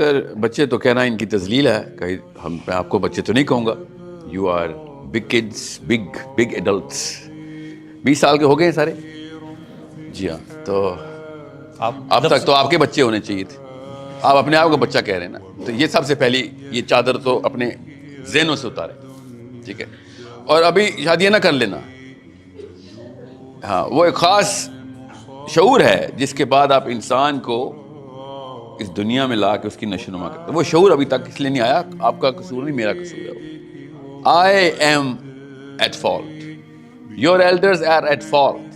سر بچے تو کہنا ان کی تذلیل ہے، کہیں میں آپ کو بچے تو نہیں کہوں گا. You are big kids, big adults. 20 سال کے ہو گئے ہیں سارے. جی ہاں، تو اب تک تو آپ کے بچے ہونے چاہیے تھے. آپ اپنے آپ کو بچہ کہہ رہے ہیں نا، تو یہ سب سے پہلی یہ چادر تو اپنے ذہنوں سے اتاریں. ٹھیک ہے، اور ابھی شادیاں نہ کر لینا. ہاں، وہ ایک خاص شعور ہے جس کے بعد آپ انسان کو اس دنیا میں لا کے اس کی نشو نما کرتے. وہ شعور ابھی تک اس لیے نہیں آیا. آپ کا قصور نہیں، میرا قصور ہے. I am at fault. Your elders are at fault.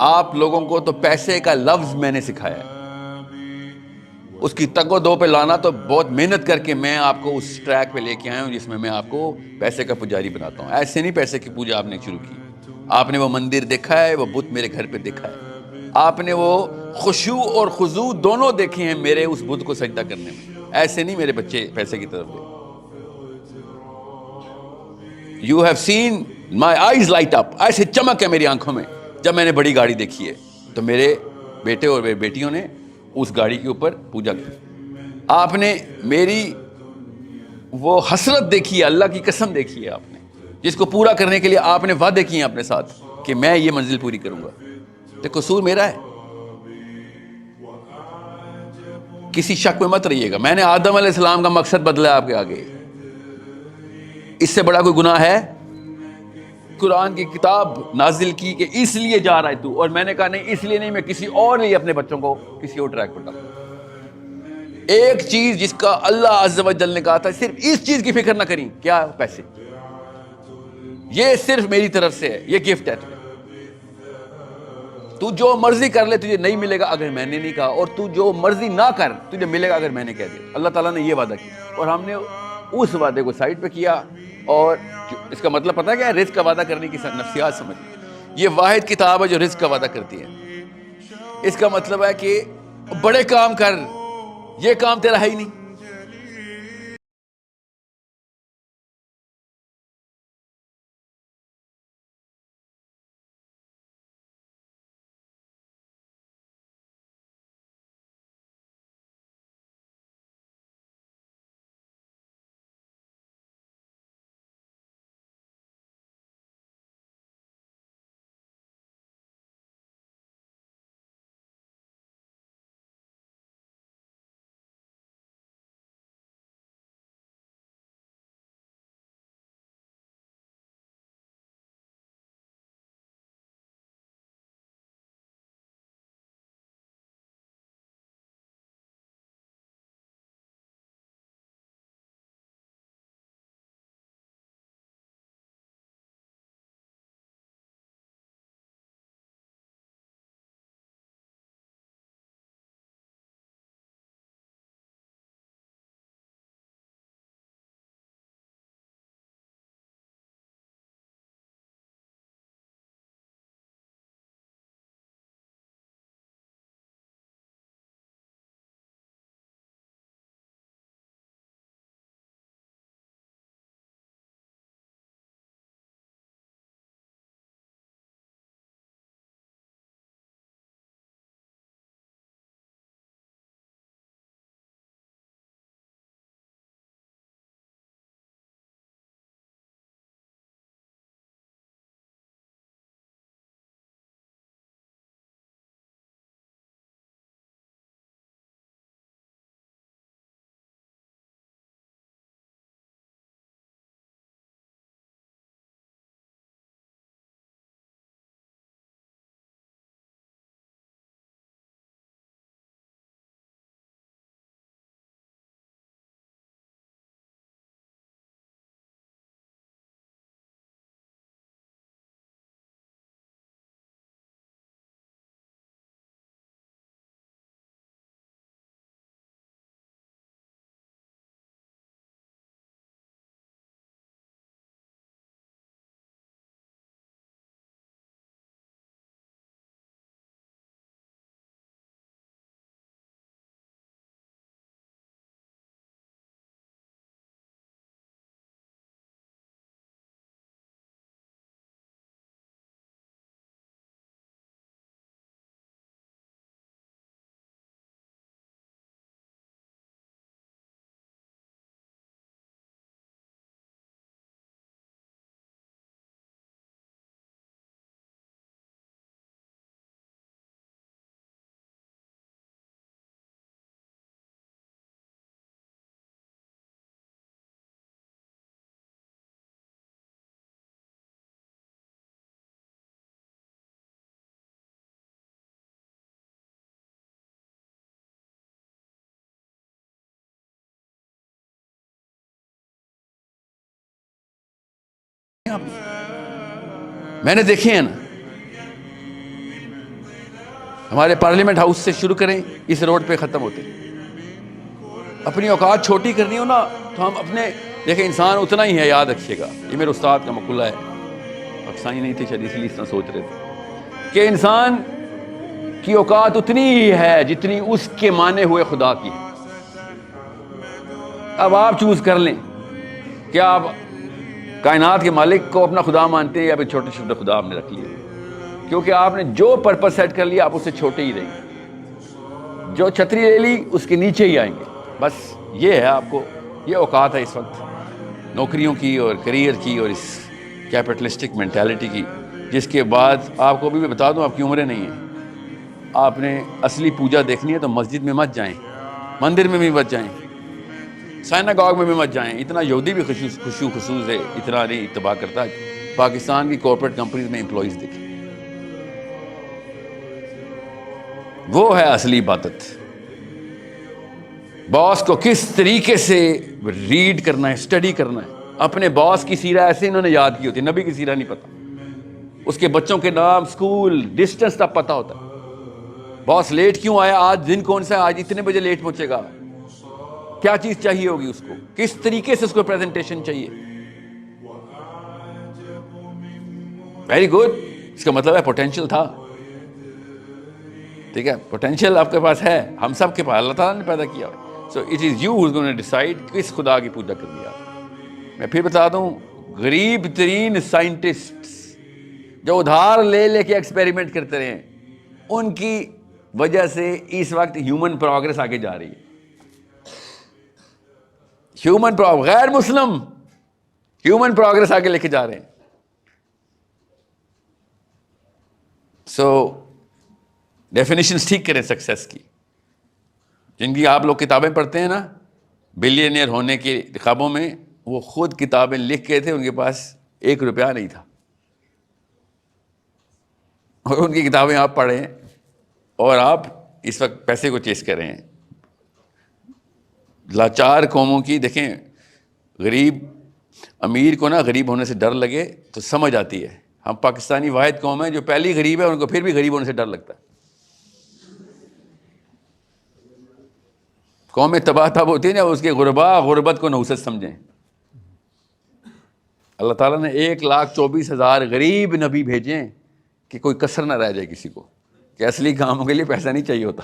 آپ لوگوں کو تو پیسے کا لفظ میں نے سکھایا ہے. اس کی تگ و دو پہ لانا تو بہت محنت کر کے میں آپ کو اس ٹریک پہ لے کے آیا ہوں جس میں آپ کو پیسے کا پجاری بناتا ہوں. ایسے نہیں پیسے کی پوجا آپ نے شروع کی. آپ نے وہ مندر دیکھا ہے، وہ بت میرے گھر پہ دیکھا ہے. آپ نے وہ خشوع اور خضوع دونوں دیکھے ہیں میرے اس بت کو سجدہ کرنے میں. ایسے نہیں میرے بچے پیسے کی طرف گئے. You have seen my eyes light up. ایسے چمک ہے میری آنکھوں میں جب میں نے بڑی گاڑی دیکھی ہے. تو میرے بیٹے اور میری بیٹیوں نے اس گاڑی کے اوپر پوجا کی. آپ نے میری وہ حسرت دیکھی ہے، اللہ کی قسم دیکھی ہے آپ نے، جس کو پورا کرنے کے لیے آپ نے وعدے کیے ہیں اپنے ساتھ کہ میں یہ منزل پوری کروں گا. تو قصور میرا ہے. کسی شک میں مت رہیے گا. میں نے آدم علیہ السلام کا مقصد بدلا آپ کے آگے. اس سے بڑا کوئی گناہ ہے؟ قرآن کی کتاب نازل کی کہ اس لیے جا رہا ہے تو، اور میں نے کہا نہیں، اس لیے نہیں، میں کسی اور لیے اپنے بچوں کو کسی اور ٹریک پر ڈالوں. ایک چیز جس کا اللہ عز و جل نے کہا تھا صرف اس چیز کی فکر نہ کریں، کیا؟ پیسے. یہ صرف میری طرف سے ہے، یہ گفٹ ہے تمہیں. تو جو مرضی کر لے، تجھے نہیں ملے گا اگر میں نے نہیں کہا، اور تو جو مرضی نہ کر، تجھے ملے گا اگر میں نے کہہ دیا. اللہ تعالیٰ نے یہ وعدہ کیا اور ہم نے اس وعدے کو سائڈ پہ کیا. اور اس کا مطلب پتہ کیا ہے؟ رزق کا وعدہ کرنے کی نفسیات سمجھ. یہ واحد کتاب ہے جو رزق کا وعدہ کرتی ہے. اس کا مطلب ہے کہ بڑے کام کر، یہ کام تیرا ہے ہی نہیں. آپ میں نے دیکھے ہیں نا. ہمارے پارلیمنٹ ہاؤس سے شروع کریں, اس روڈ پہ ختم ہوتے. اپنی اوقات چھوٹی کرنی ہو نا تو ہم اپنے دیکھیں انسان اتنا ہی ہے, یاد رکھیے گا. یہ میرے استاد کا مقولہ ہے, پاکستانی نہیں تھے شاید اس لیے اس طرح سوچ رہے تھے کہ انسان کی اوقات اتنی ہی ہے جتنی اس کے مانے ہوئے خدا کی ہے. اب آپ چوز کر لیں کہ آپ کائنات کے مالک کو اپنا خدا مانتے ہیں یا پھر چھوٹے چھوٹے خدا آپ نے رکھ لیے, کیونکہ آپ نے جو پرپس سیٹ کر لیا آپ اس سے چھوٹے ہی رہیں گے. جو چھتری لے لی اس کے نیچے ہی آئیں گے. بس یہ ہے, آپ کو یہ اوقات ہے اس وقت نوکریوں کی اور کریئر کی اور اس کیپٹلسٹک مینٹیلٹی کی, جس کے بعد آپ کو بھی بتا دوں آپ کی عمریں نہیں ہیں. آپ نے اصلی پوجا دیکھنی ہے تو مسجد میں مت جائیں, مندر میں بھی مت جائیں, سائناگاگ میں بھی مت جائیں. اتنا یہودی بھی خشوع خصوص ہے, اتنا نہیں اتباع کرتا. پاکستان کی کارپوریٹ کمپنیز میں امپلائیز دیکھیں, وہ ہے اصلی عبادت. باس کو کس طریقے سے ریڈ کرنا ہے, اسٹڈی کرنا ہے. اپنے باس کی سیرہ ایسے انہوں نے یاد کی ہوتی ہے, نبی کی سیرہ نہیں پتا. اس کے بچوں کے نام, سکول, ڈسٹنس تب پتا ہوتا ہے. باس لیٹ کیوں آیا, آج دن کون سا ہے, آج اتنے بجے لیٹ پہنچے گا, کیا چیز چاہیے ہوگی اس کو, کس طریقے سے اس کو پریزنٹیشن چاہیے. ویری گڈ, اس کا مطلب ہے پوٹینشیل تھا. ٹھیک ہے, پوٹینشیل آپ کے پاس ہے, ہم سب کے پاس اللہ تعالیٰ نے پیدا کیا. So it is you who's gonna decide کس خدا کی پوجا کرنی ہے. میں پھر بتا دوں, غریب ترین سائنٹسٹ جو ادھار لے لے کے ایکسپیریمنٹ کرتے رہے, ان کی وجہ سے اس وقت ہیومن پروگرس آگے جا رہی ہے. غیر مسلم ہیومن پروگرس آگے لے کے جا رہے ہیں. سو ڈیفینیشنز ٹھیک کریں سکسیس کی. جن کی آپ لوگ کتابیں پڑھتے ہیں نا بلینئر ہونے کے خوابوں میں, وہ خود کتابیں لکھ کے تھے, ان کے پاس $1 نہیں تھا, اور ان کی کتابیں آپ پڑھیں اور آپ اس وقت پیسے کو چیز کر رہے ہیں. لاچار قوموں کی دیکھیں, غریب امیر کو نا غریب ہونے سے ڈر لگے تو سمجھ آتی ہے. ہم پاکستانی واحد قوم ہیں جو پہلی غریب ہے, ان کو پھر بھی غریب ہونے سے ڈر لگتا ہے. قومیں تباہ تب ہوتی ہیں نا اس کے غربا غربت کو نحوست سمجھیں. اللہ تعالیٰ نے 1,24,000 غریب نبی بھیجے کہ کوئی کسر نہ رہ جائے کسی کو, کہ اصلی کاموں کے لیے پیسہ نہیں چاہیے ہوتا.